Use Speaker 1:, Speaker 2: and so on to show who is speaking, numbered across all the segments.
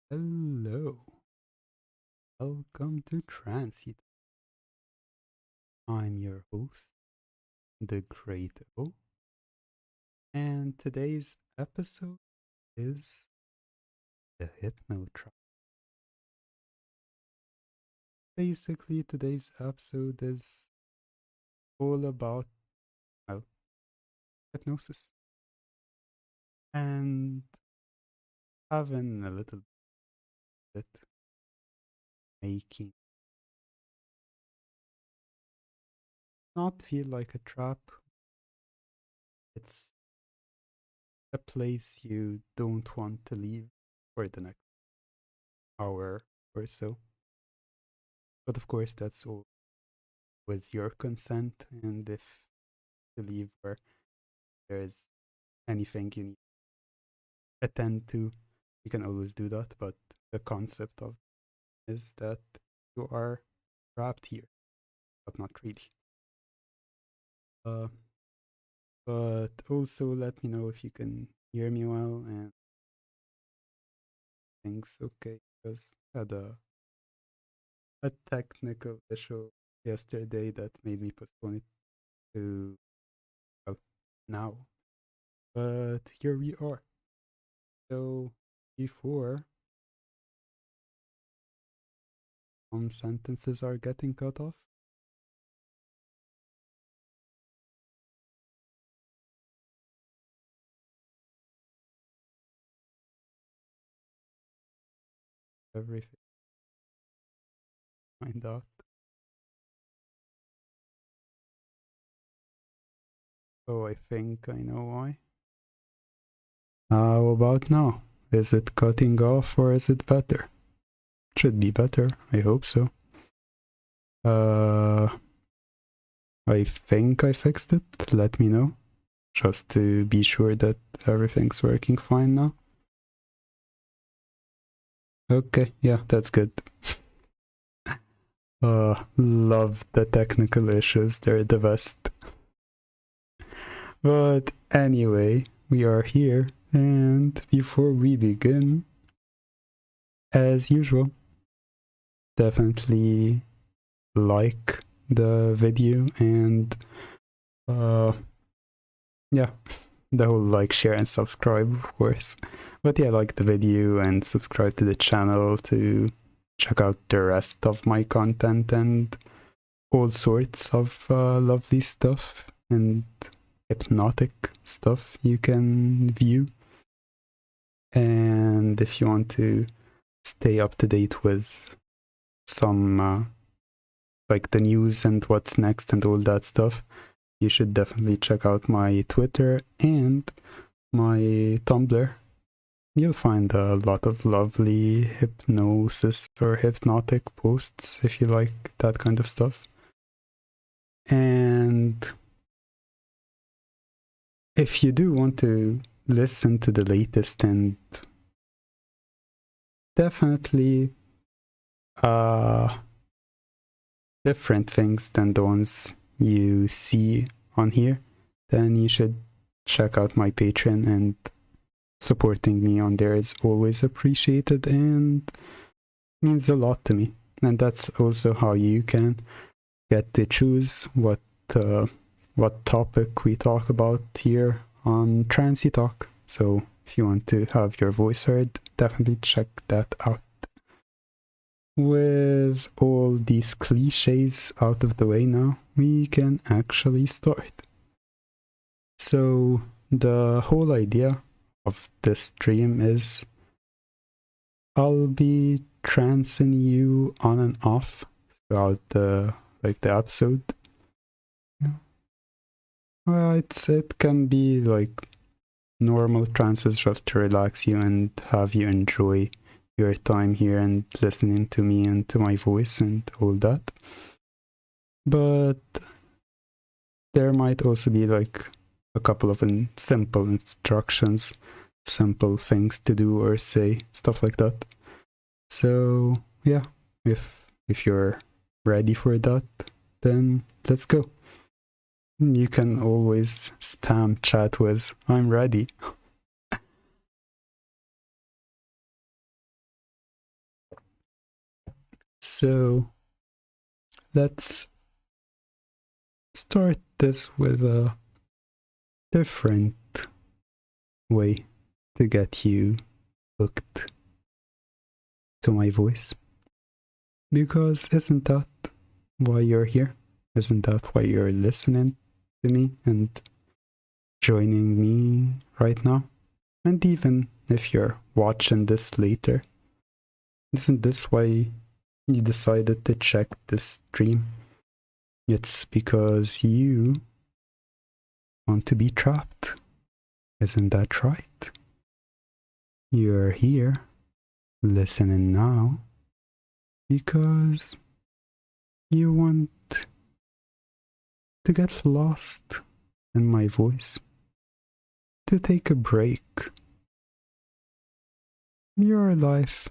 Speaker 1: Hello, welcome to Trancey. I'm your host, the Great O, and today's episode is the Hypno Trial. Basically, today's episode is all about, well, hypnosis and having a little bit making not feel like a trap. It's a place you don't want to leave for the next hour or so. But of course, that's all with your consent, and if you leave or there's anything you need to attend to, you can always do that. But the concept of is that you are trapped here, but not really. Uh, but also let me know if you can hear me well and things okay, because I had a technical issue yesterday that made me postpone it to, well, now. But here we are. So before some sentences are getting cut off, everything find out. Oh, I think I know why. How about now? Is it cutting off or is it better? Should be better, I hope so. I think I fixed it. Let me know. Just to be sure that everything's working fine now. Okay, yeah, that's good. Love the technical issues, they're the best. But anyway, we are here, and before we begin, as usual, definitely like the video and yeah, the whole like, share, and subscribe, of course. But yeah, like the video and subscribe to the channel to check out the rest of my content and all sorts of lovely stuff and hypnotic stuff you can view. And if you want to stay up to date with some like the news and what's next and all that stuff, you should definitely check out my Twitter and my Tumblr. You'll find a lot of lovely hypnosis or hypnotic posts if you like that kind of stuff. And if you do want to listen to the latest and definitely different things than the ones you see on here, then you should check out my Patreon, and supporting me on there is always appreciated and means a lot to me. And that's also how you can get to choose what topic we talk about here on Trancey Talk. So if you want to have your voice heard, definitely check that out. With all these cliches out of the way now, we can actually start. So the whole idea of this stream is I'll be trancing you on and off throughout the episode. Well, it can be like normal trances just to relax you and have you enjoy your time here and listening to me and to my voice and all that. But there might also be like a couple of simple instructions, simple things to do or say, stuff like that. So yeah, if you're ready for that, then let's go. You can always spam chat with "I'm ready." So let's start this with a different way to get you hooked to my voice. Because isn't that why you're here? Isn't that why you're listening to me and joining me right now? And even if you're watching this later, isn't this why you decided to check this stream? It's because you want to be trapped. Isn't that right? You're here listening now because you want to get lost in my voice, to take a break. Your life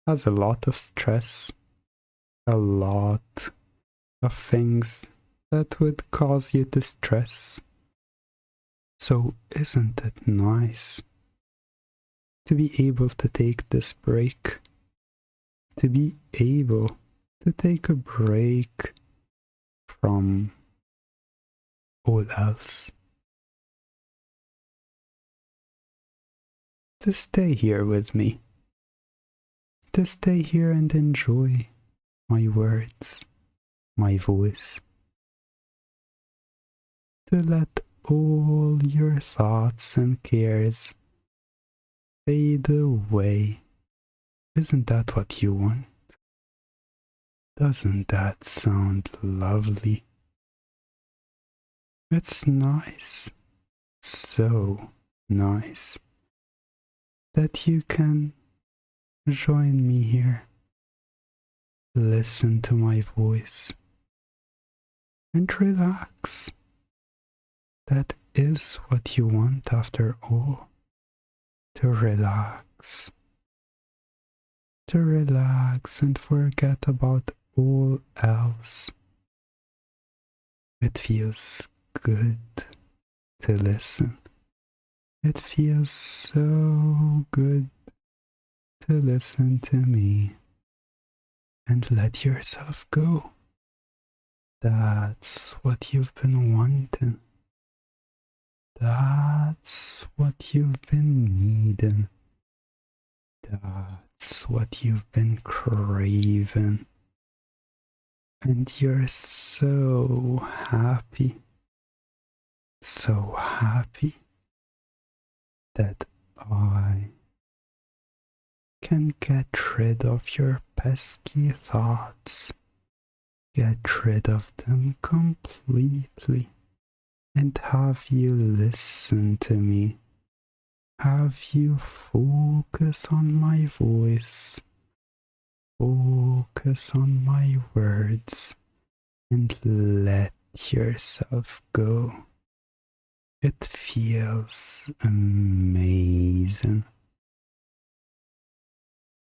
Speaker 1: has a lot of stress, a lot of things that would cause you to stress. So isn't it nice to be able to take this break? To be able to take a break from all else. To stay here with me. To stay here and enjoy my words, my voice. To let all your thoughts and cares fade away. Isn't that what you want? Doesn't that sound lovely? It's nice, so nice, that you can join me here, listen to my voice, and relax. That is what you want after all, to relax. To relax and forget about all else. It feels good to listen. It feels so good to listen to me and let yourself go. That's what you've been wanting. That's what you've been needing. That's what you've been craving. And you're so happy that I can get rid of your pesky thoughts, get rid of them completely, and have you listen to me, have you focus on my voice, focus on my words, and let yourself go. It feels amazing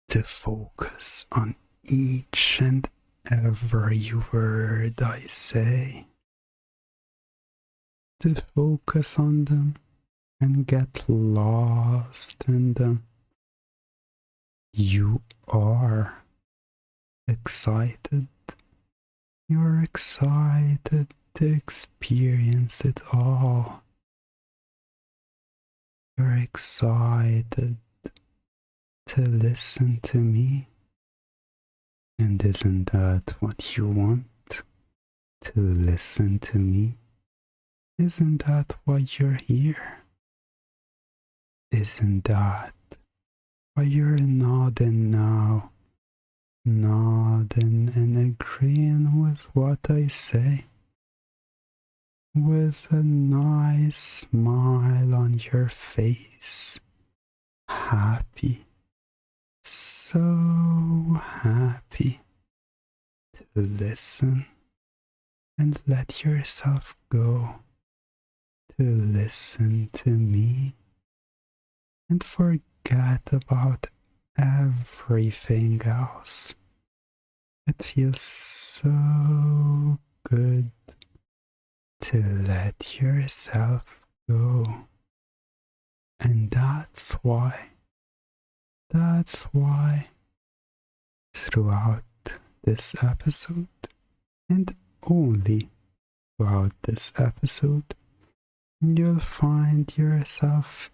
Speaker 1: to focus on each and every word I say, to focus on them and get lost in them. You are excited. You're excited to experience it all. You're excited to listen to me. And isn't that what you want? To listen to me? Isn't that why you're here? Isn't that why you're nodding now? Nodding and agreeing with what I say, with a nice smile on your face, happy, so happy to listen and let yourself go, to listen to me and forget about everything else. It feels so good to let yourself go. And that's why throughout this episode, and only throughout this episode, you'll find yourself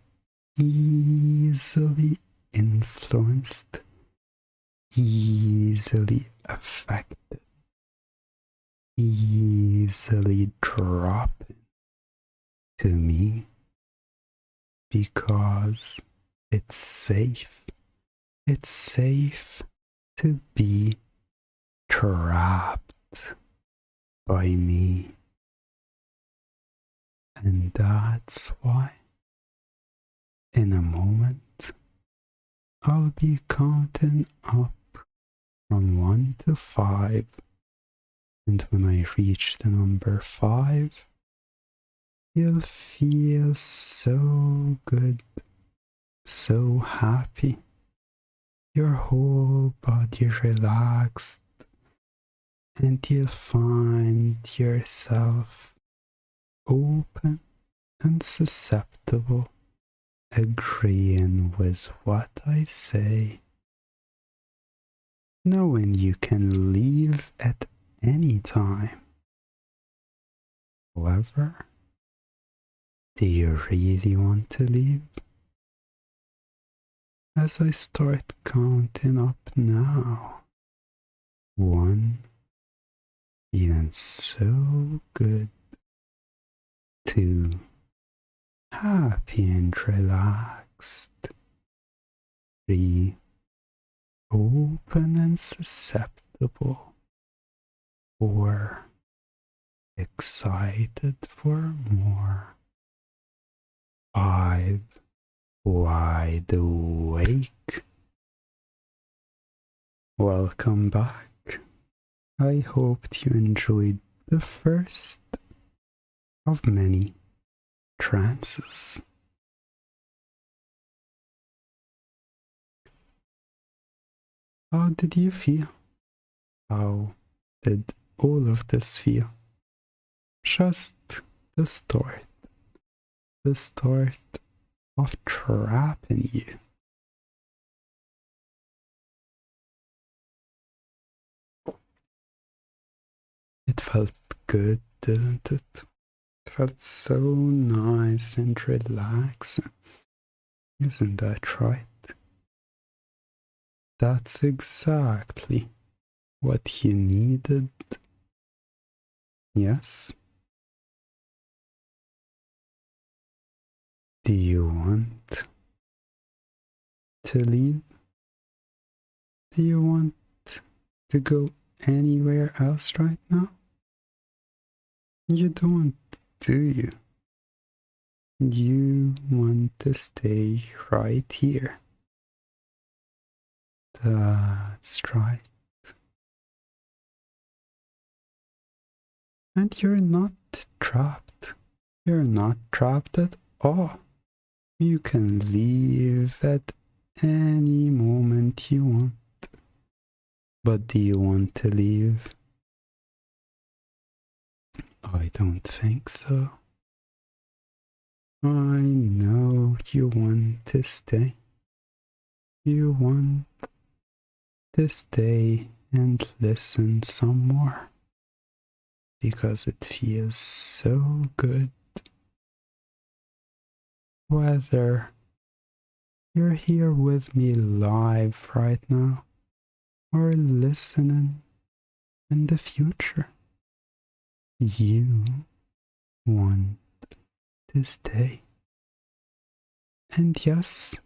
Speaker 1: easily influenced, easily affected, easily dropping to me because it's safe. It's safe to be trapped by me. And that's why, in a moment, I'll be counting up from 1 to 5. And when I reach the number 5, you'll feel so good, so happy. Your whole body relaxed, and you'll find yourself open and susceptible, agreeing with what I say, knowing you can leave at any time. However, do you really want to leave? As I start counting up now, 1, feeling so good, 2, happy and relaxed, 3, open and susceptible, 4, excited for more, 5, wide awake. Welcome back. I hoped you enjoyed the first of many trances. How did you feel? How did all of this feel? Just the start of trapping you. It felt good, didn't it? It felt so nice and relaxing. Isn't that right? That's exactly what you needed. Yes? Do you want to leave? Do you want to go anywhere else right now? You don't, do you? You want to stay right here. That's right. And you're not trapped. You're not trapped at all. You can leave at any moment you want. But do you want to leave? I don't think so. I know you want to stay. You want to stay and listen some more. Because it feels so good. Whether you're here with me live right now or listening in the future, you want to stay. And yes,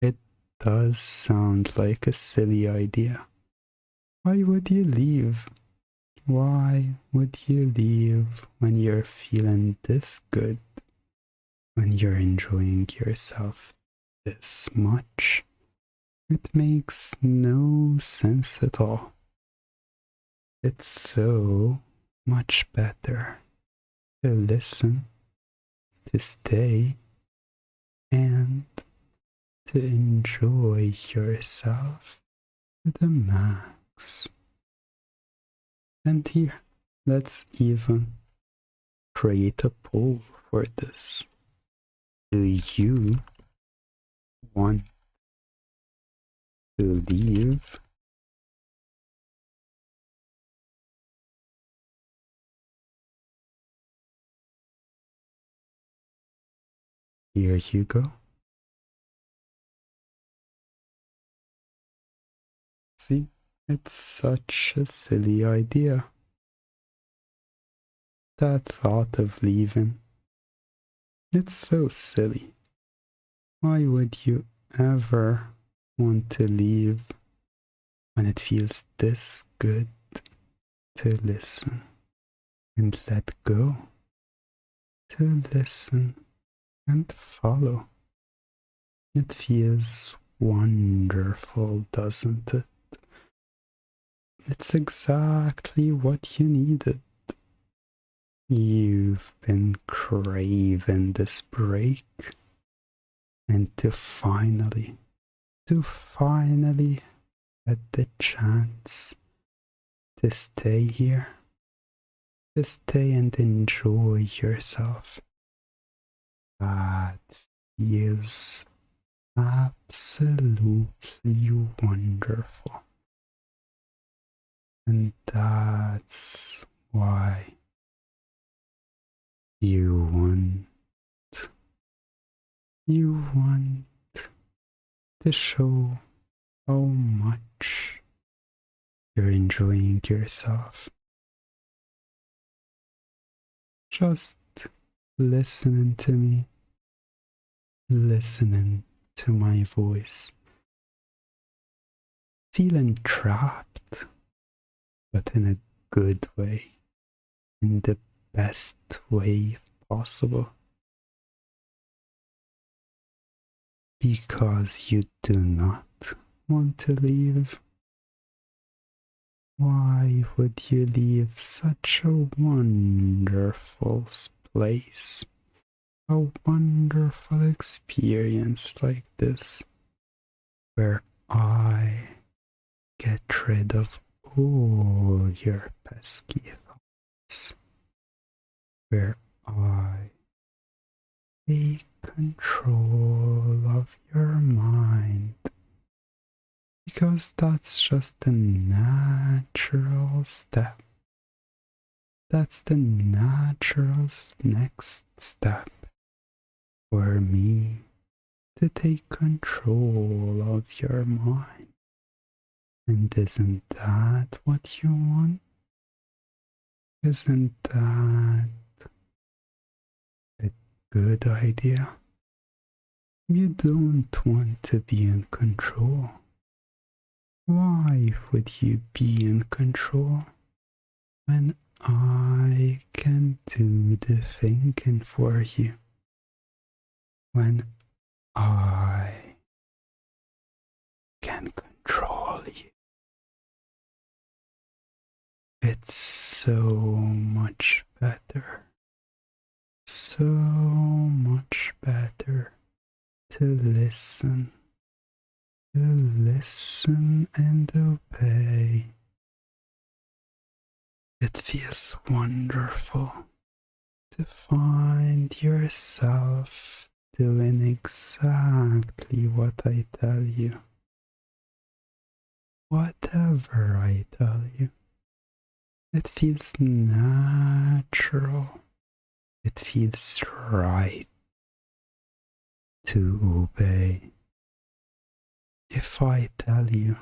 Speaker 1: it does sound like a silly idea. Why would you leave? Why would you leave when you're feeling this good? When you're enjoying yourself this much? It makes no sense at all. It's so much better to listen, to stay, and to enjoy yourself to the max. And here, let's even create a poll for this. Do you want to leave Here you go. See, it's such a silly idea. That thought of leaving. It's so silly. Why would you ever want to leave when it feels this good to listen and let go? To listen and follow. It feels wonderful, doesn't it? It's exactly what you needed. You've been craving this break, and to finally get the chance to stay here, to stay and enjoy yourself. That feels absolutely wonderful. And that's why you want to show how much you're enjoying yourself. Just listening to me, listening to my voice, feeling trapped, but in a good way, in the best way possible. Because you do not want to leave. Why would you leave such a wonderful place? A wonderful experience like this, where I get rid of all your pesky thoughts, where I take control of your mind, because that's just the natural step. That's the natural next step for me to take control of your mind. And isn't that what you want? Isn't that a good idea? You don't want to be in control. Why would you be in control when I can do the thinking for you? When I can control you. It's so much better. So much better to listen and obey. It feels wonderful to find yourself doing exactly what I tell you. Whatever I tell you, it feels natural. It feels right to obey. If I tell you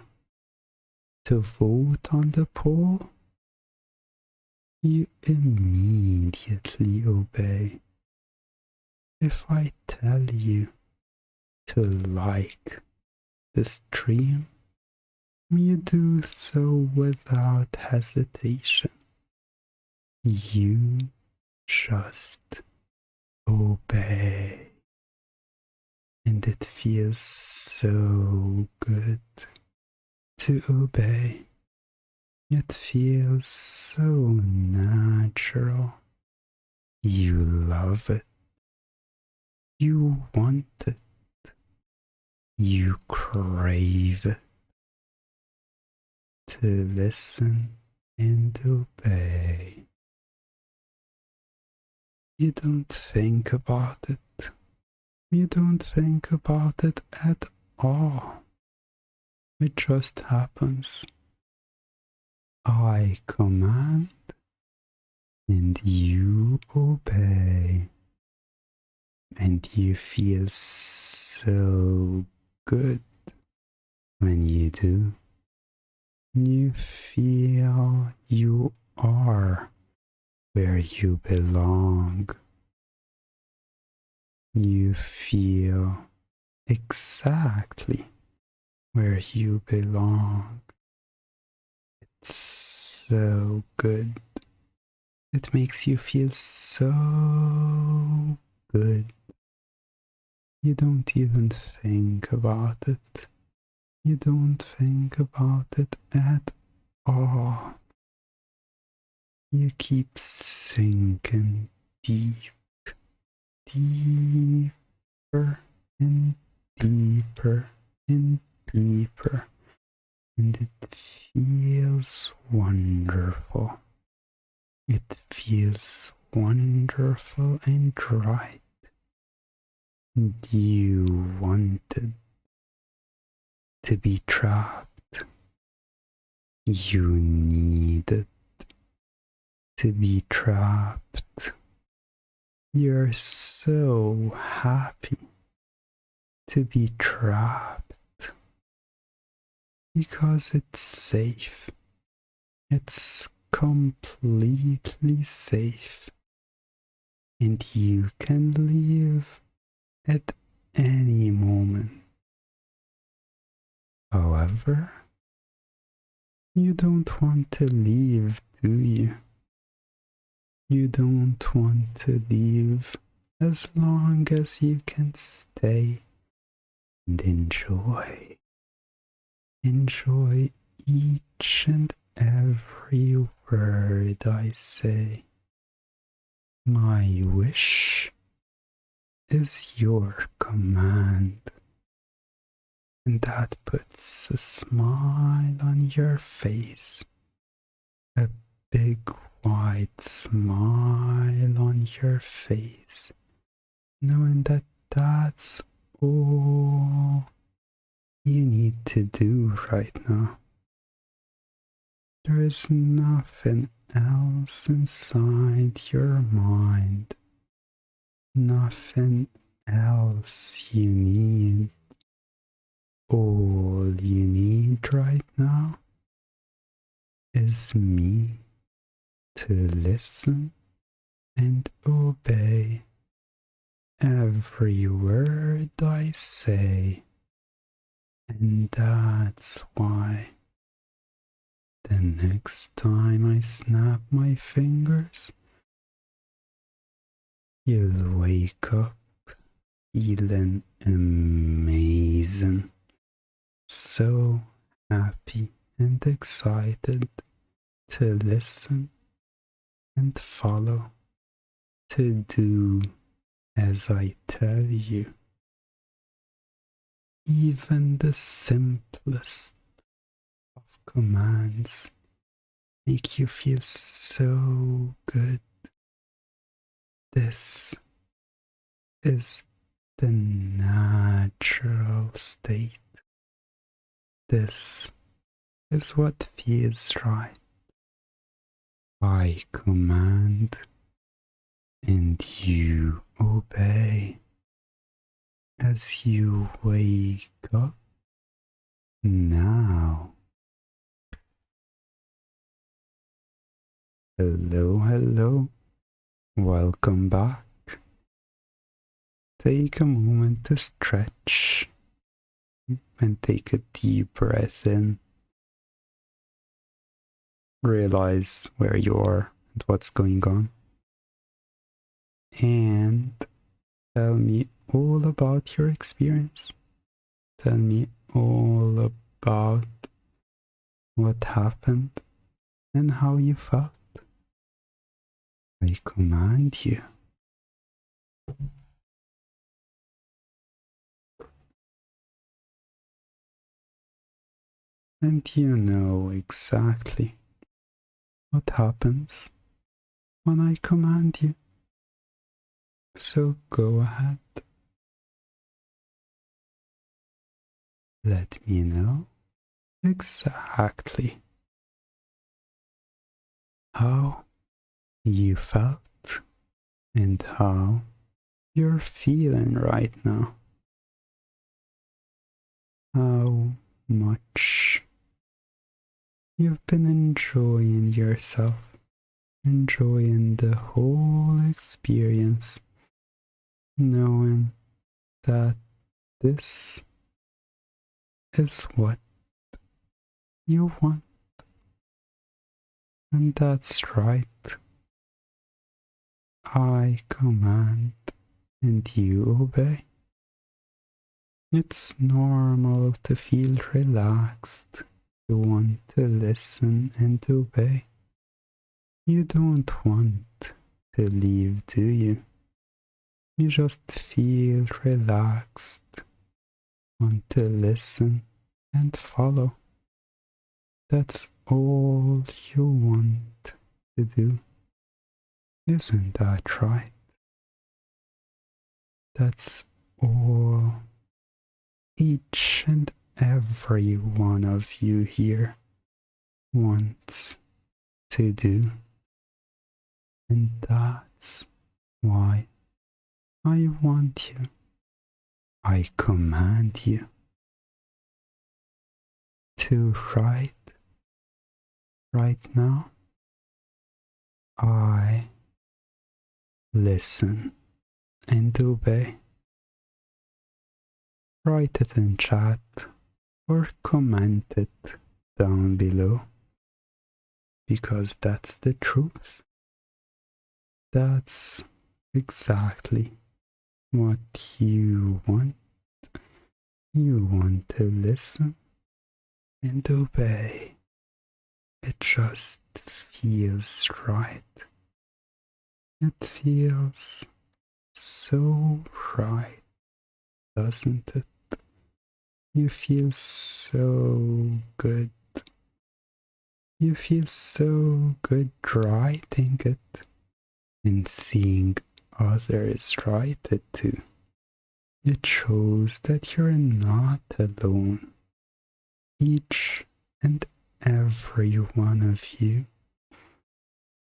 Speaker 1: to vote on the poll, you immediately obey. If I tell you to like the stream, you do so without hesitation. You just obey. And it feels so good to obey. It feels so natural. You love it. You want it. You crave it. To listen and obey. You don't think about it. You don't think about it at all. It just happens. I command and you obey. and you feel so good when you do. You feel you are where you belong. You feel exactly where you belong. It's so good. It makes you feel so good. You don't even think about it. You don't think about it at all. You keep sinking deep, deeper and deeper and deeper, and it feels wonderful. It feels wonderful and right. You wanted to be trapped. You needed to be trapped. You're so happy to be trapped because it's safe. It's completely safe, and you can leave at any moment. However, you don't want to leave, do you? You don't want to leave as long as you can stay and enjoy. Enjoy each and every word I say. My wish is your command, and that puts a smile on your face, a big wide smile on your face, knowing that that's all you need to do right now. There is nothing else inside your mind, nothing else you need. All you need right now is me to listen and obey every word I say, and that's why the next time I snap my fingers, you'll wake up feeling amazing, so happy and excited to listen and follow, to do as I tell you. Even the simplest of commands make you feel so good. This is the natural state. This is what feels right. I command and you obey as you wake up now. Hello, hello. Welcome back. Take a moment to stretch and take a deep breath in. Realize where you are and what's going on. And tell me all about your experience. Tell me all about what happened and how you felt. I command you. And you know exactly what happens when I command you. So go ahead. Let me know exactly how you felt and how you're feeling right now. How much you've been enjoying yourself, enjoying the whole experience, knowing that this is what you want. And that's right. I command and you obey. It's normal to feel relaxed, to want to listen and obey. You don't want to leave, do you? You just feel relaxed, want to listen and follow. That's all you want to do. Isn't that right? That's all each and every one of you here wants to do. And that's why I want you. I command you to right now. I listen and obey. Write it in chat or comment it down below, because that's the truth. That's exactly what you want. You want to listen and obey. It just feels right. It feels so right, doesn't it? You feel so good. You feel so good writing it and seeing others write it too. It shows that you're not alone. Each and every one of you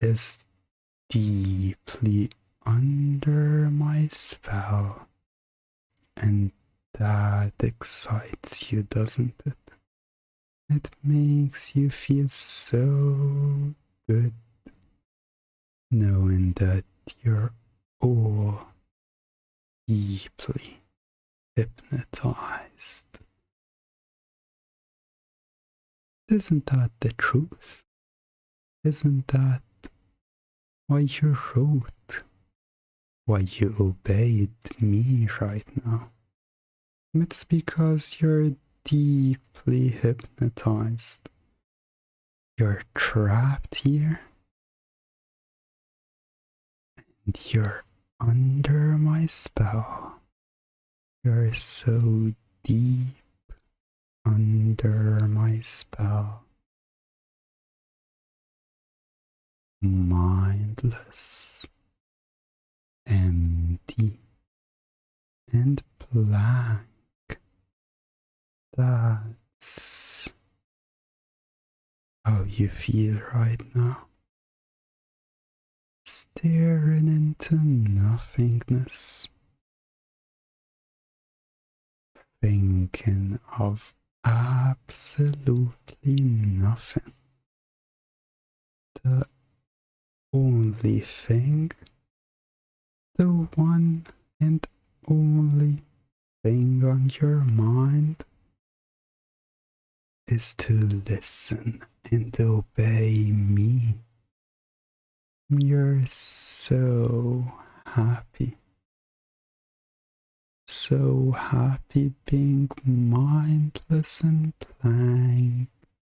Speaker 1: is deeply under my spell, and that excites you, doesn't it? It makes you feel so good knowing that you're all deeply hypnotized. Isn't that the truth? Isn't that why you wrote? Why you obeyed me right now? It's because you're deeply hypnotized. You're trapped here, and you're under my spell. You're so deep under my spell. Mindless, empty, and blank. That's how you feel right now. Staring into nothingness, thinking of absolutely nothing. The only thing, the one and only thing on your mind is to listen and obey me. You're so happy. So happy being mindless and blank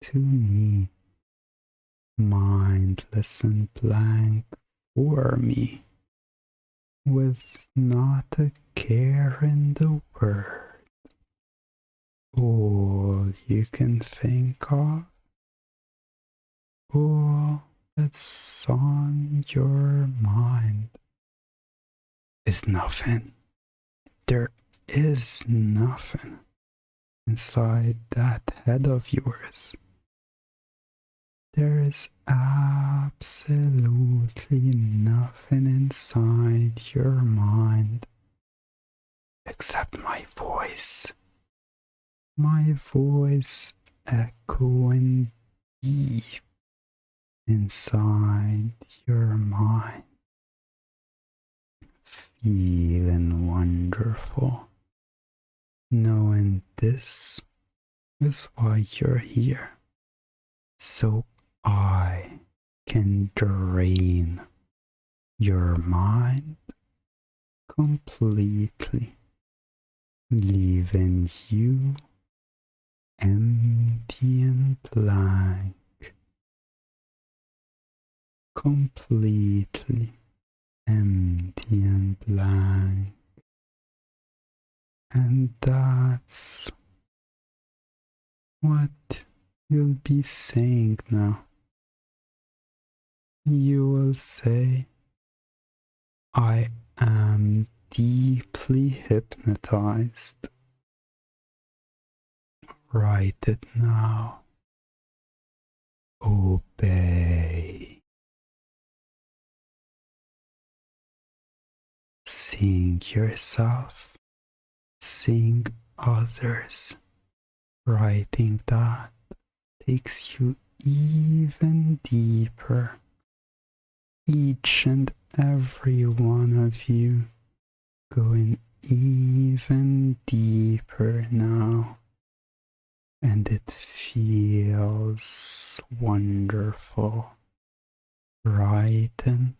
Speaker 1: to me. Mindless and blank for me, with not a care in the world. All you can think of, all that's on your mind, is nothing. There is nothing inside that head of yours. There is absolutely nothing inside your mind except my voice. My voice echoing deep inside your mind, feeling wonderful, knowing this is why you're here, so I can drain your mind completely, leaving you empty and blank, completely empty and blank. And that's what you'll be saying now. You will say, I am deeply hypnotized. Write it now. Obey. Seeing yourself, seeing others, writing that takes you even deeper. Each and every one of you going even deeper now. And it feels wonderful. Writing,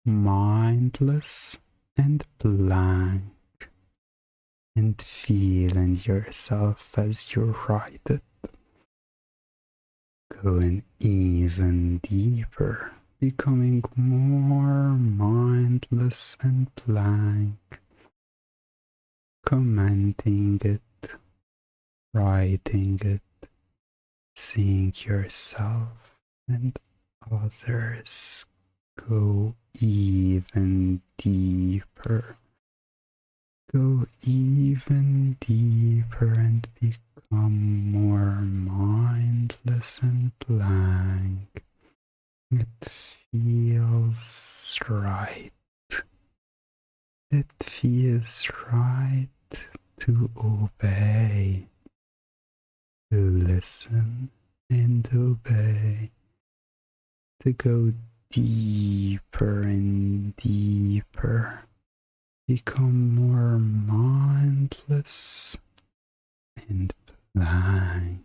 Speaker 1: mindless and blank, and feeling yourself as you write it, going even deeper, becoming more mindless and blank, commenting it, writing it, seeing yourself and others go even deeper. Go even deeper and become more mindless and blank. It feels right. It feels right to obey, to listen and obey, to go deeper and deeper, become more mindless and blank,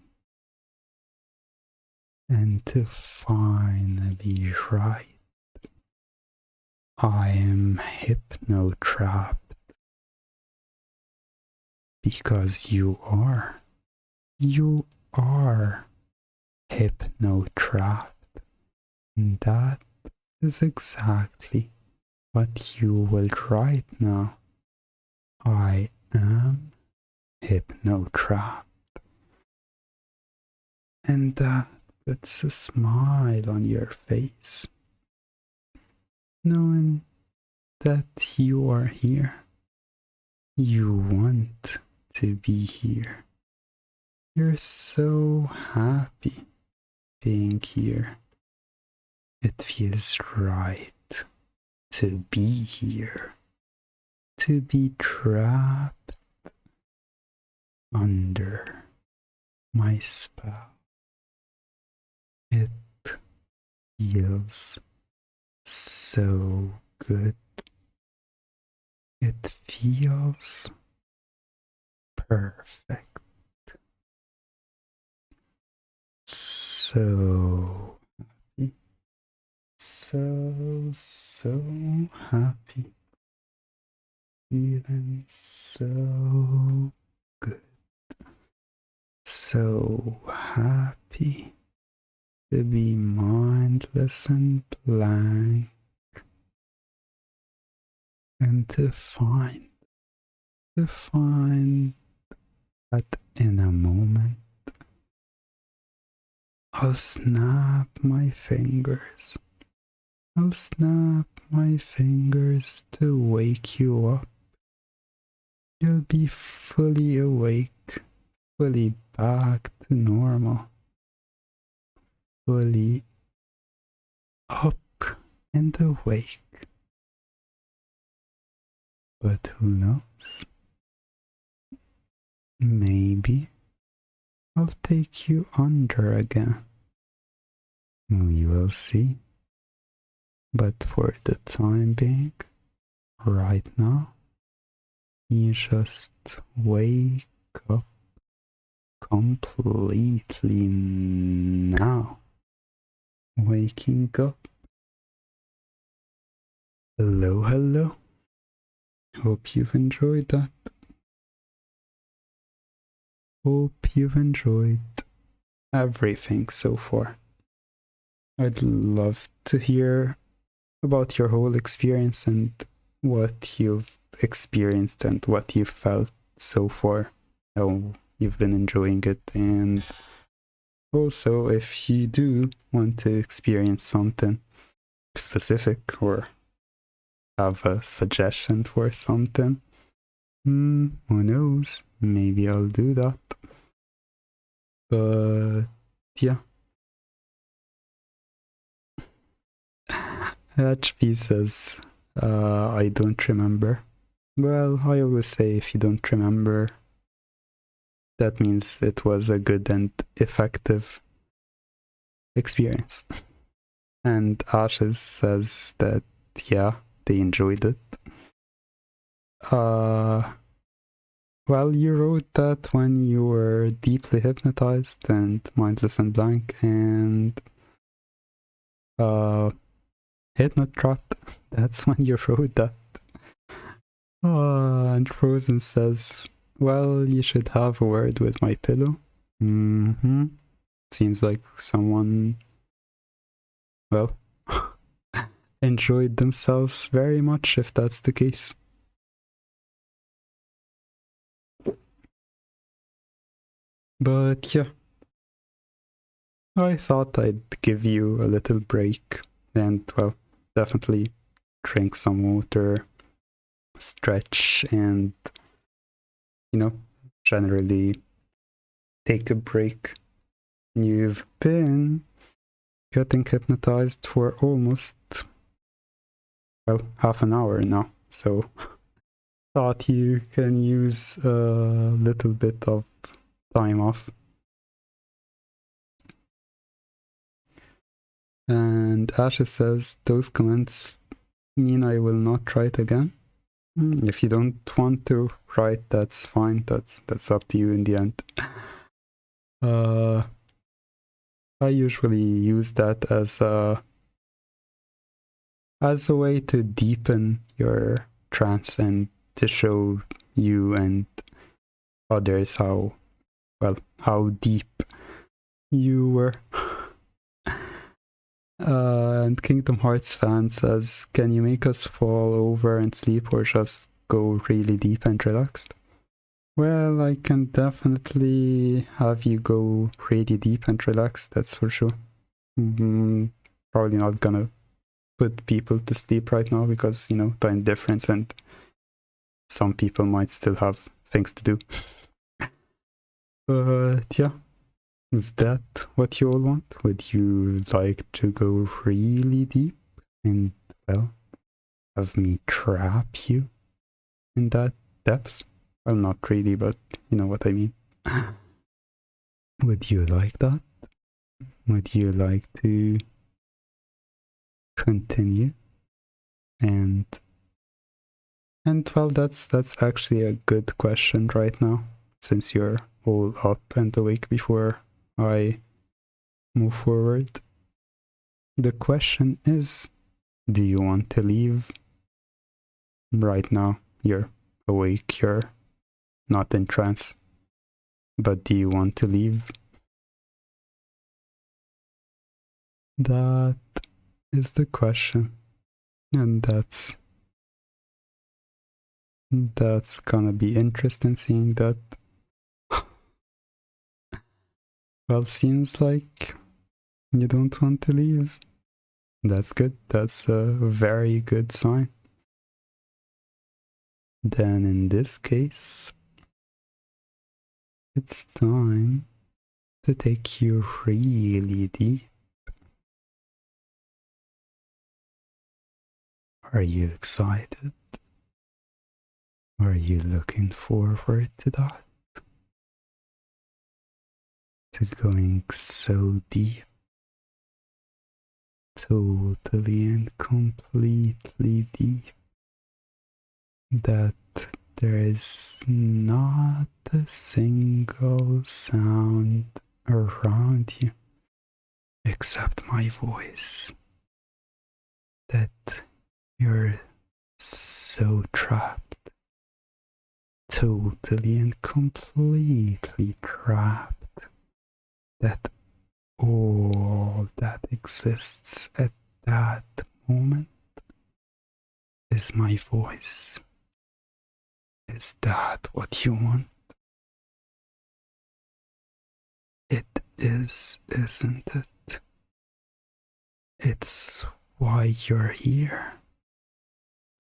Speaker 1: and to finally write, I am hypno-trapped, because you are hypno-trapped, and that is exactly what you will write now. I am hypno-trapped. And that puts a smile on your face, knowing that you are here. You want to be here. You're so happy being here. It feels right to be here, to be trapped under my spell. It feels so good. It feels perfect. So happy. So happy. Feeling so good. So happy to be mindless and blank, and to find that in a moment I'll snap my fingers. I'll snap my fingers to wake you up. You'll be fully awake, fully back to normal, fully up and awake. But who knows? maybe I'll take you under again. We will see. But for the time being, right now, you just wake up completely now. Waking up. Hello, hello. Hope you've enjoyed that. Hope you've enjoyed everything so far. I'd love to hear about your whole experience and what you've experienced and what you've felt so far, how you've been enjoying it, and also if you do want to experience something specific or have a suggestion for something, who knows, maybe I'll do that. But yeah. HP says, I don't remember. Well, I always say if you don't remember, that means it was a good and effective experience. And Ashes says that, yeah, they enjoyed it. Well, you wrote that when you were deeply hypnotized and mindless and blank and hypnotrapped. That's when you wrote that. And Frozen says, well, you should have a word with my pillow. Seems like someone, well, enjoyed themselves very much if that's the case. But yeah, I thought I'd give you a little break and, well, definitely drink some water, stretch, and, you know, generally take a break. You've been getting hypnotized for almost, well, half an hour now, so thought you can use a little bit of time off. And Ashes says, those comments mean I will not try it again. If you don't want to write, that's fine. That's up to you in the end. I usually use that as a way to deepen your trance and to show you and others how deep you were. And Kingdom Hearts fan says, can you make us fall over and sleep or just go really deep and relaxed? Well, I can definitely have you go really deep and relaxed, that's for sure. Probably not gonna put people to sleep right now because, you know, time difference and some people might still have things to do. But yeah. Is that what you all want? Would you like to go really deep and, well, have me trap you in that depth? Well, not really, but you know what I mean. Would you like that? Would you like to continue? And well, that's actually a good question right now, since you're all up and awake before I move forward. The question is, do you want to leave? Right now, you're awake, you're not in trance, but do you want to leave? That is the question, and that's gonna be interesting seeing that. Well, seems like you don't want to leave. That's good. That's a very good sign. Then in this case, it's time to take you really deep. Are you excited? Are you looking forward to that? going so deep, totally and completely deep, that there is not a single sound around you except my voice, that you're so trapped, totally and completely trapped, that all that exists at that moment is my voice. Is that what you want? It is, isn't it? It's why you're here.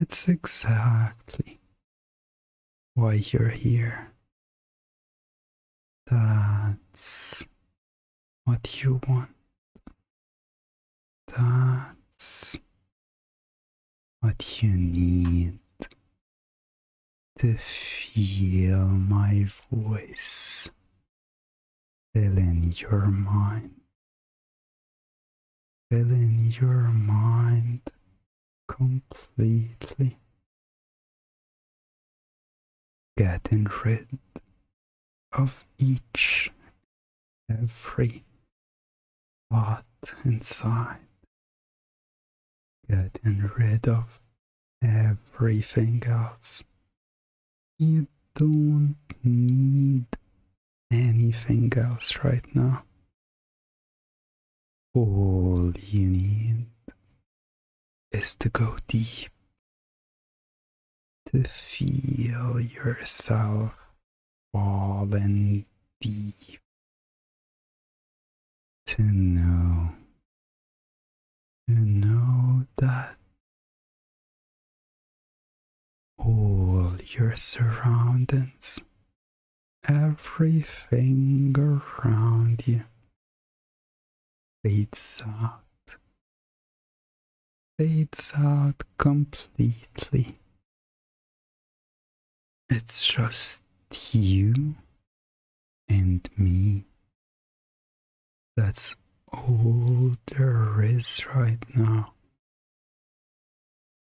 Speaker 1: It's exactly why you're here. That's what you want. That's what you need to feel my voice fill in your mind. Fill in your mind completely. Getting rid of every thought inside. Getting rid of everything else. You don't need anything else right now. All you need is to go deep, to feel yourself falling deep, to know that all your surroundings, everything around you, fades out completely. It's just you and me. That's all there is right now.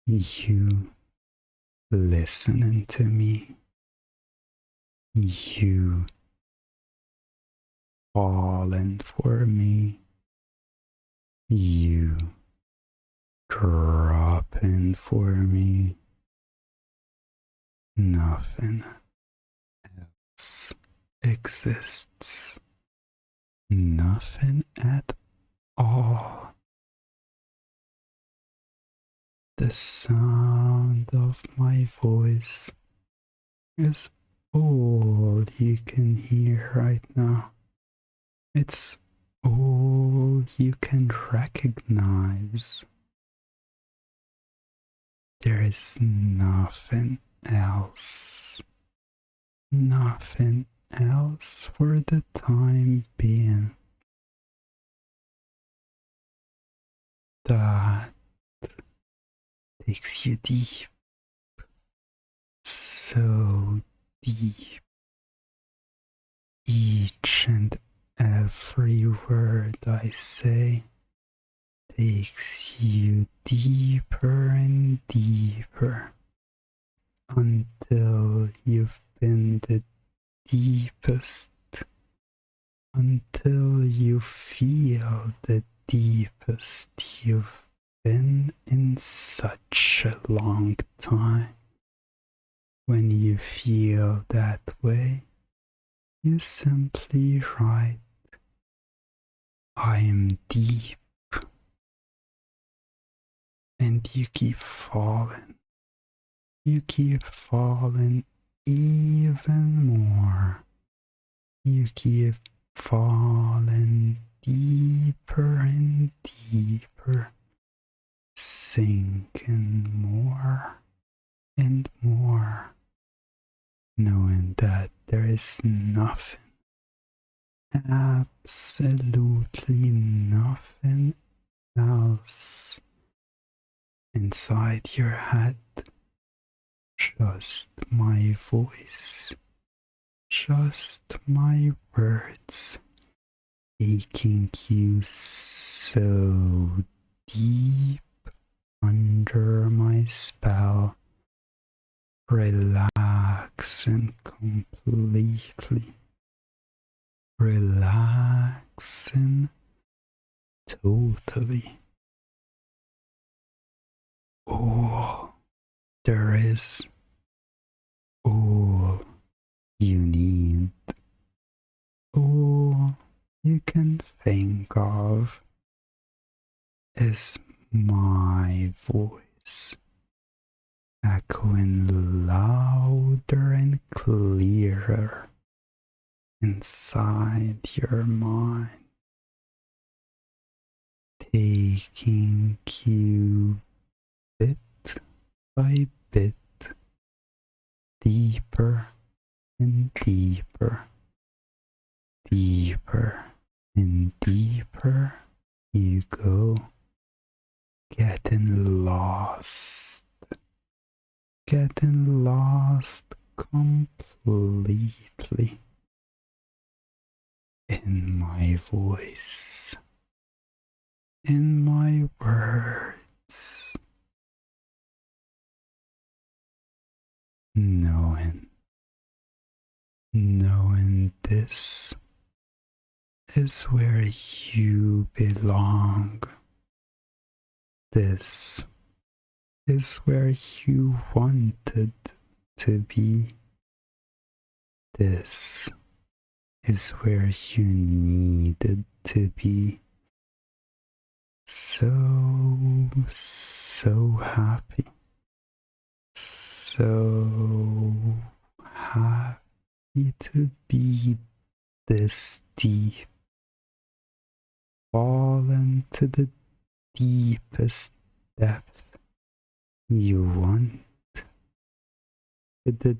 Speaker 1: You listening to me. You falling for me. You dropping for me. Nothing else exists. Nothing at all. The sound of my voice is all you can hear right now. It's all you can recognize. There is nothing else. Nothing else for the time being. That takes you deep. So deep. Each and every word I say takes you deeper and deeper until you've been the deepest, until you feel the deepest you've been in such a long time. When you feel that way, you simply write, I am deep, and you keep falling. You keep falling even more. You keep falling deeper and deeper, sinking more and more, knowing that there is nothing, absolutely nothing else inside your head. Just my voice, just my words, taking you so deep under my spell, relaxing completely, relaxing totally. All there is, all you need, all you can think of is my voice echoing louder and clearer inside your mind, taking you bit by bit deeper and deeper, deeper and deeper you go, getting lost completely in my voice, in my words, knowing this is where you belong. This is where you wanted to be. This is where you needed to be. So happy. So happy to be this deep. Fall into the deepest depth you want, to the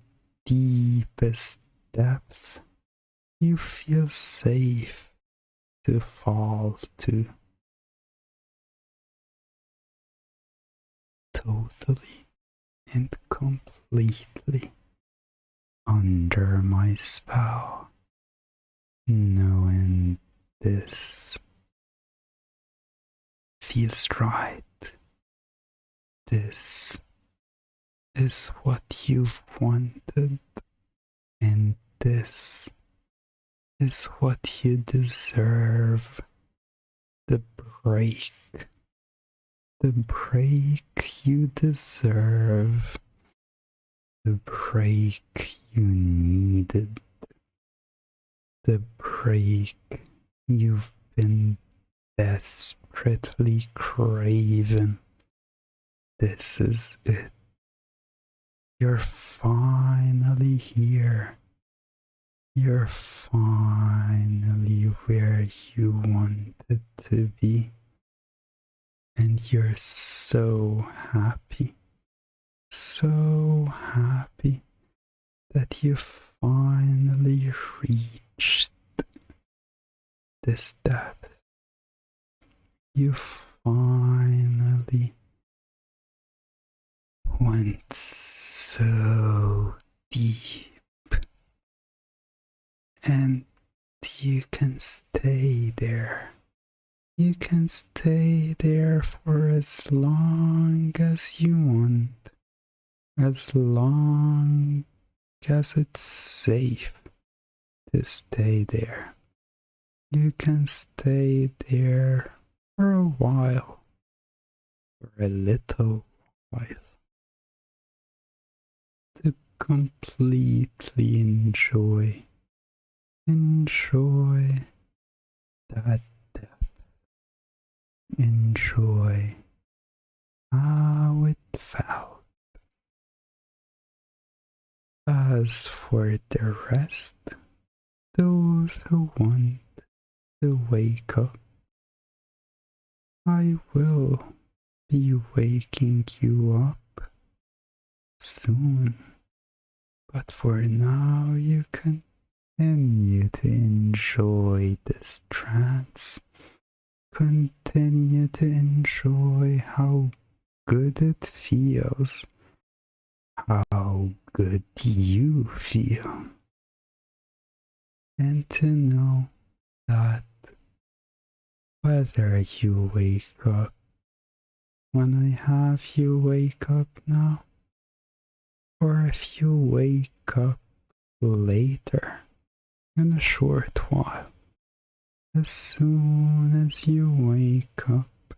Speaker 1: deepest depth you feel safe to fall to. Totally and completely under my spell, knowing this feels right. This is what you've wanted, and this is what you deserve. The break you deserve, the break you needed, the break you've been desperately craving. This is it. You're finally here. You're finally where you wanted to be. And you're so happy that you finally reached this depth. You finally went so deep, and you can stay there. You can stay there for as long as you want, as long as it's safe to stay there. You can stay there for a while, for a little while, to completely enjoy that depth. Enjoy how it felt. As for the rest, those who want to wake up, I will be waking you up soon. But for now, you continue to enjoy this trance. Continue to enjoy how good it feels, how good you feel, and to know that Whether you wake up when I have you wake up now, or if you wake up later in a short while, as soon as you wake up,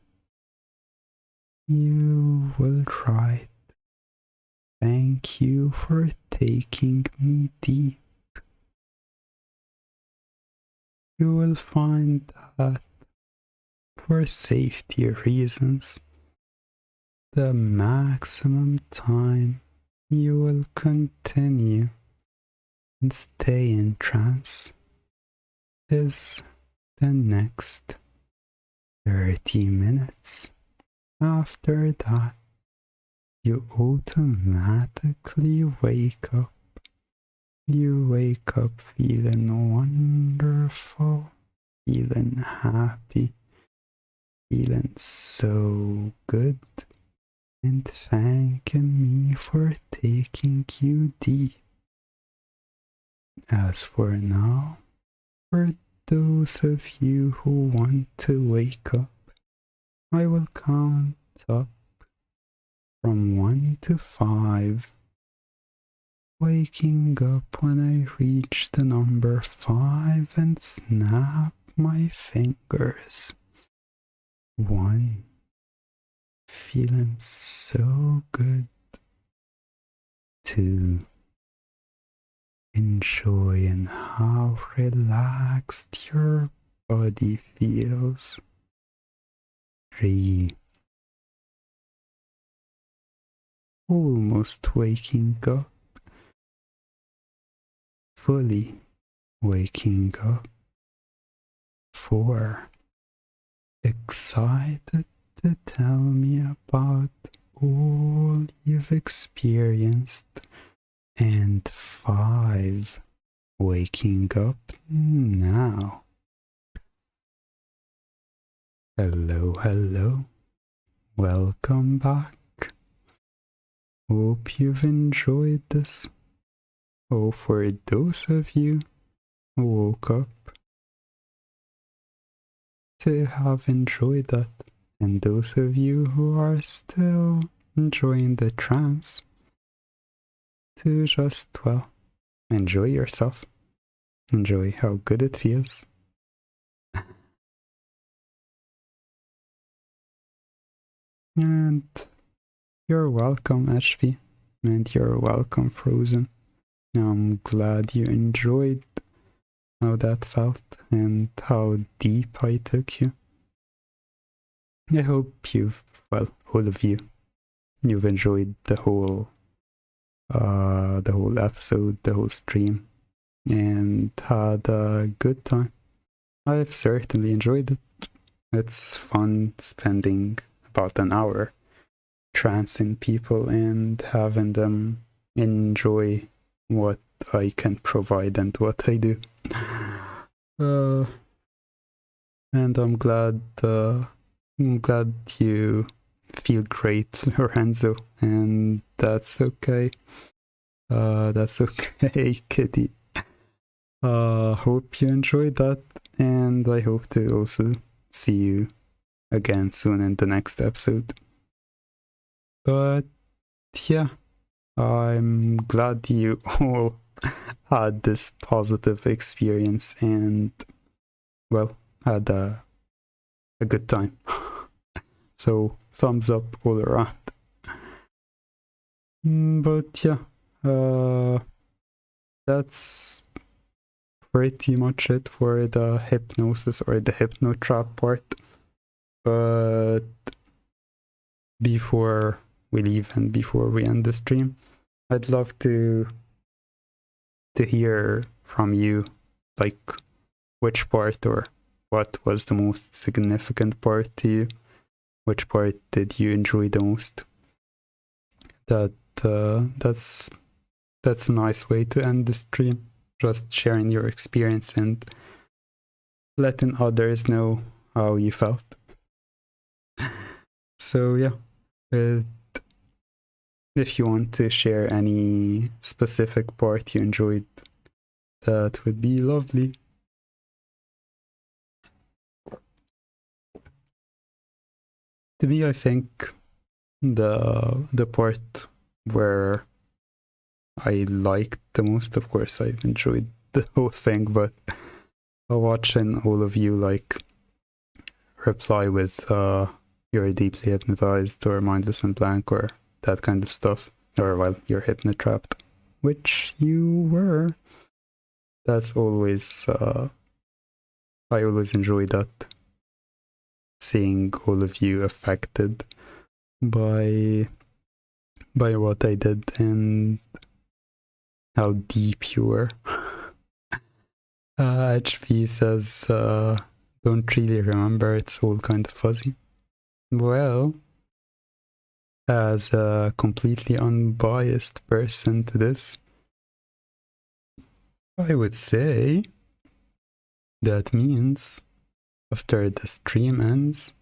Speaker 1: you will write, "Thank you for taking me deep." You will find that, for safety reasons, the maximum time you will continue and stay in trance is the next 30 minutes. After that, you automatically wake up. You wake up feeling wonderful, feeling happy, feeling so good, and thanking me for taking you deep. As for now, for those of you who want to wake up, I will count up from 1 to 5, waking up when I reach the number 5 and snap my fingers. 1, feeling so good. 2, enjoying how relaxed your body feels. 3, almost waking up, fully waking up. 4, excited to tell me about all you've experienced. And 5, waking up now. Hello, hello. Welcome back. Hope you've enjoyed this. Oh, for those of you who woke up, to have enjoyed that, and those of you who are still enjoying the trance, to just, well, enjoy yourself. Enjoy how good it feels. And you're welcome, HP, and you're welcome, Frozen. I'm glad you enjoyed how that felt and how deep I took you. I hope you've, well, all of you, you've enjoyed the whole episode, the whole stream, and had a good time. I've certainly enjoyed it. It's fun spending about an hour trancing people and having them enjoy what I can provide and what I do. And I'm glad you feel great, Lorenzo, and that's okay. That's okay, kitty. Hope you enjoyed that, and I hope to also see you again soon in the next episode. But yeah, I'm glad you all had this positive experience and, well, had a good time. So thumbs up all around. But yeah, that's pretty much it for the hypnosis or the hypno trap part. But before we leave and before we end the stream, I'd love to hear from you, like, which part or what was the most significant part to you? Which part did you enjoy the most? That's a nice way to end the stream. Just sharing your experience and letting others know how you felt. So yeah, if you want to share any specific part you enjoyed, that would be lovely. To me, I think the part where I liked the most, of course, I've enjoyed the whole thing, but watching all of you like reply with you're deeply hypnotized or mindless and blank or that kind of stuff, or well, you're hypnotrapped, which you were. That's always I always enjoy that, seeing all of you affected by what I did and how deep you were. HP says, don't really remember, it's all kind of fuzzy. Well, as a completely unbiased person to this, I would say that means after the stream ends,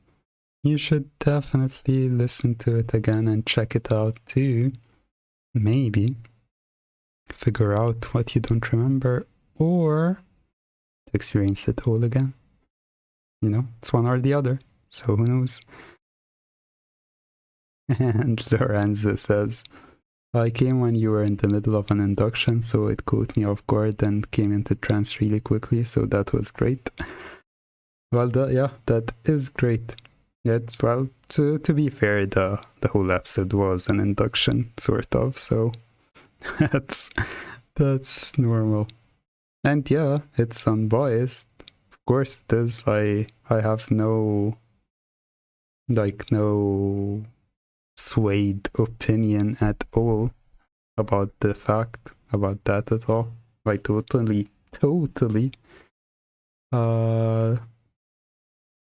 Speaker 1: you should definitely listen to it again and check it out too. Maybe figure out what you don't remember, or to experience it all again. You know, it's one or the other, so who knows? And Lorenzo says, I came when you were in the middle of an induction, so it caught me off guard and came into trance really quickly, so that was great. Well, that is great. Yet, well, to be fair, the whole episode was an induction, sort of, so that's normal. And yeah, it's unbiased. Of course it is. I have no swayed opinion at all about the fact about that at all. I totally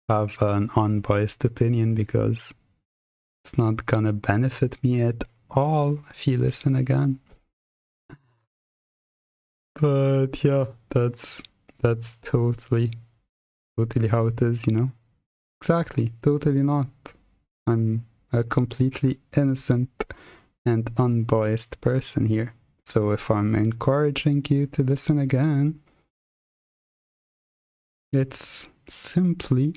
Speaker 1: have an unbiased opinion, because it's not gonna benefit me at all if you listen again. But yeah, that's totally how it is, you know? Exactly, totally not. I'm a completely innocent and unbiased person here. So if I'm encouraging you to listen again, it's simply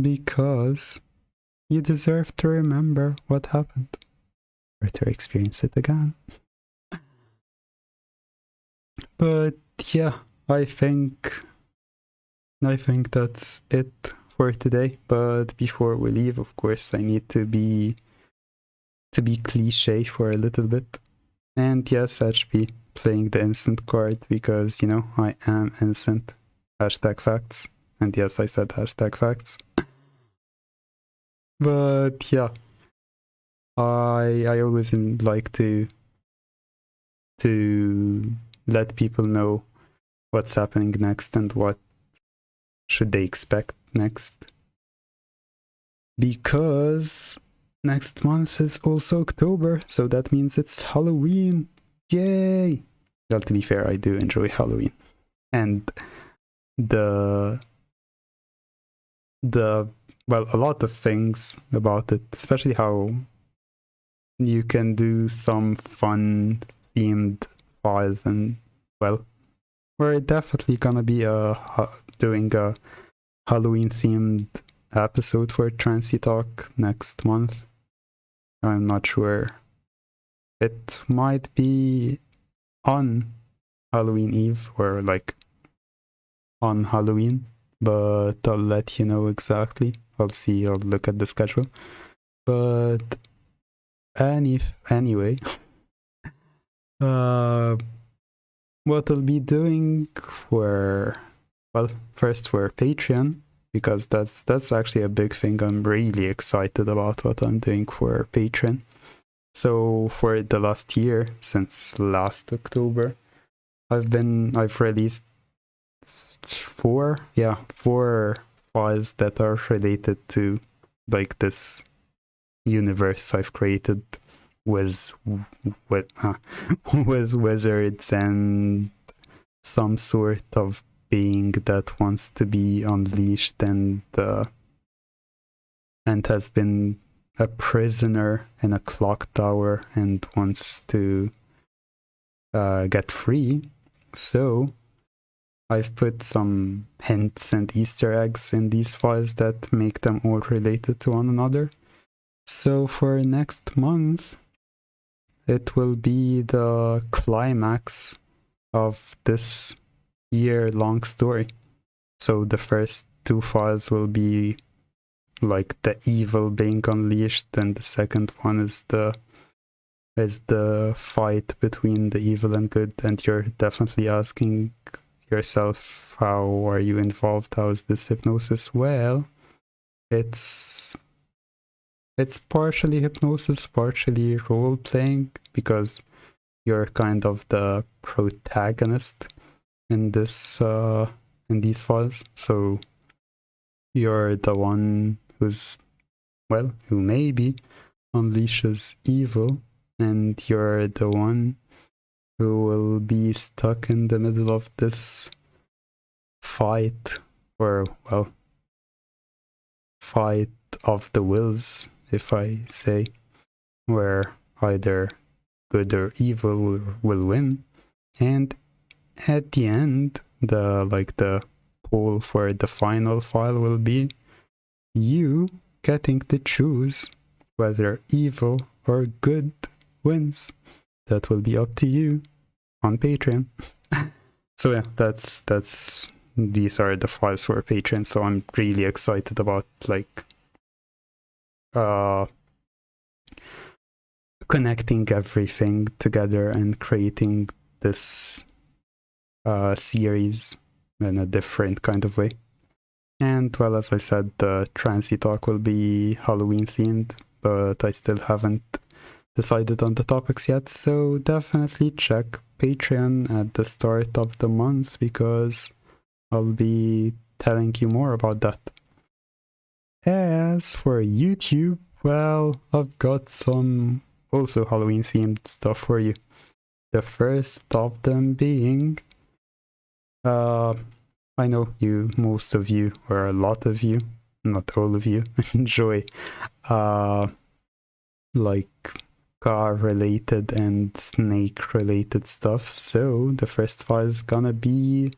Speaker 1: because you deserve to remember what happened, or to experience it again. But yeah, I think that's it for today. But before we leave, of course, I need to be cliche for a little bit. And yes, HP playing the innocent card, because, you know, I am innocent. Hashtag facts. And yes, I said hashtag facts. But yeah, I always like to let people know what's happening next and what should they expect next, because next month is also October, so that means it's Halloween. Yay! Well, to be fair, I do enjoy Halloween, and the well, a lot of things about it, especially how you can do some fun themed files, and well, we're definitely gonna be doing a Halloween themed episode for Trancey Talk next month. I'm not sure. It might be on Halloween Eve, or like on Halloween, but I'll let you know exactly. I'll look at the schedule. But anyway, what I'll be doing for, well, first for Patreon, because that's actually a big thing. I'm really excited about what I'm doing for Patreon. So for the last year, since last October, I've released four files that are related to like this universe I've created with wizards and some sort of being that wants to be unleashed and has been a prisoner in a clock tower and wants to get free. So I've put some hints and Easter eggs in these files that make them all related to one another. So for next month, it will be the climax of this year-long story. So the first two files will be like the evil being unleashed, and the second one is the fight between the evil and good. And you're definitely asking yourself, how are you involved? How is this hypnosis? Well, it's partially hypnosis, partially role playing, because you're kind of the protagonist in this in these files. So you're the one who maybe unleashes evil, and you're the one who will be stuck in the middle of this fight, or fight of the wills, if I say, where either good or evil will win. And at the end, the poll for the final file will be you getting to choose whether evil or good wins. That will be up to you on Patreon. So yeah, these are the files for Patreon. So I'm really excited about connecting everything together and creating this series in a different kind of way. And well, as I said, the Trancey talk will be Halloween themed, but I still haven't decided on the topics yet, so definitely check Patreon at the start of the month, because I'll be telling you more about that. As for YouTube, well, I've got some also Halloween themed stuff for you. The first of them being, I know most of you, or a lot of you, not all of you, enjoy car related and snake related stuff. So the first file is gonna be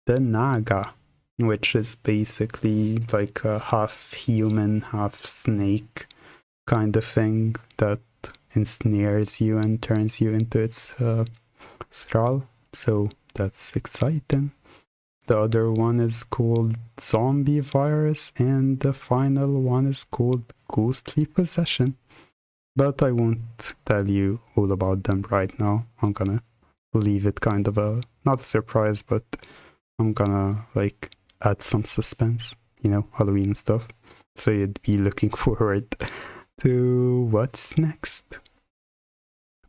Speaker 1: the Naga, which is basically like a half human, half snake kind of thing that ensnares you and turns you into its thrall. So that's exciting. The other one is called Zombie Virus, and the final one is called Ghostly Possession. But I won't tell you all about them right now. I'm gonna leave it kind of not a surprise, but I'm gonna add some suspense, Halloween stuff. So you'd be looking forward to what's next.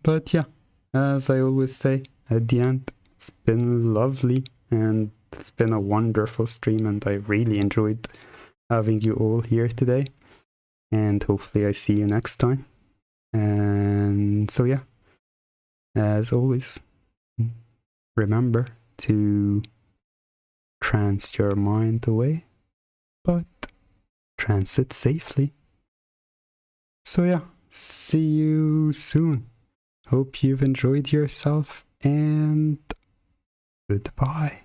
Speaker 1: But yeah, as I always say at the end, it's been lovely, and it's been a wonderful stream, and I really enjoyed having you all here today. And hopefully I see you next time. And so yeah, as always, remember to trance your mind away, but trance it safely. So yeah, see you soon. Hope you've enjoyed yourself, and goodbye.